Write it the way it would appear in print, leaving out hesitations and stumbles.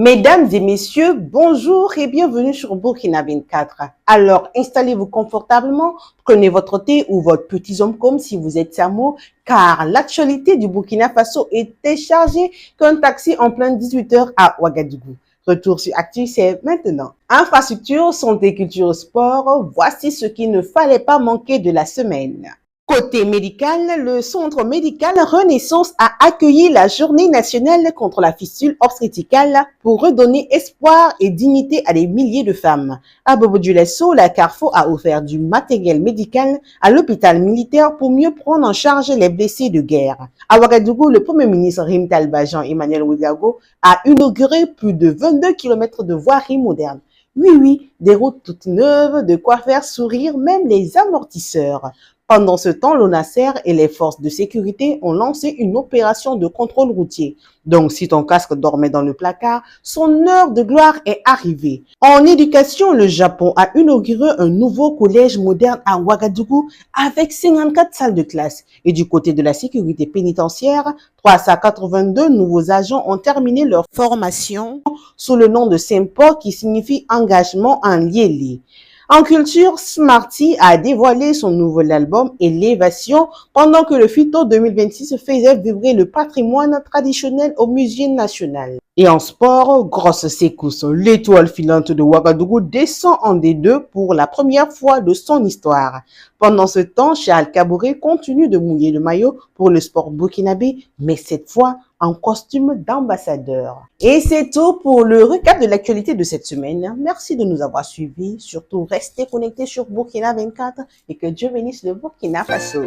Mesdames et messieurs, bonjour et bienvenue sur Burkina 24. Alors, installez-vous confortablement, prenez votre thé ou votre petit comme si vous êtes Samo, car l'actualité du Burkina Faso est déchargée qu'un taxi en plein 18h à Ouagadougou. Retour sur Actu, c'est maintenant. Infrastructure, santé, culture, sport, voici ce qu'il ne fallait pas manquer de la semaine. Côté médical, le Centre médical Renaissance a accueilli la Journée nationale contre la fistule obstétricale pour redonner espoir et dignité à des milliers de femmes. À Bobo-Dioulasso, la Carrefour a offert du matériel médical à l'hôpital militaire pour mieux prendre en charge les blessés de guerre. À Ouagadougou, le Premier ministre Rim Talba Jean-Emmanuel Ouedraogo a inauguré plus de 22 km de voiries modernes. Oui, des routes toutes neuves, de quoi faire sourire même les amortisseurs. Pendant ce temps, l'ONASER et les forces de sécurité ont lancé une opération de contrôle routier. Donc, si ton casque dormait dans le placard, son heure de gloire est arrivée. En éducation, le Japon a inauguré un nouveau collège moderne à Ouagadougou avec 54 salles de classe. Et du côté de la sécurité pénitentiaire, 382 nouveaux agents ont terminé leur formation sous le nom de SEMPO qui signifie engagement en lié. En culture, Smarty a dévoilé son nouvel album Élévation pendant que le Fito 2026 faisait vibrer le patrimoine traditionnel au Musée national. Et en sport, grosse secousse, l'étoile filante de Ouagadougou descend en D2 pour la première fois de son histoire. Pendant ce temps, Charles Kabouré continue de mouiller le maillot pour le sport burkinabé, mais cette fois en costume d'ambassadeur. Et c'est tout pour le recap de l'actualité de cette semaine. Merci de nous avoir suivis. Surtout, restez connectés sur Burkina 24 et que Dieu bénisse le Burkina Faso.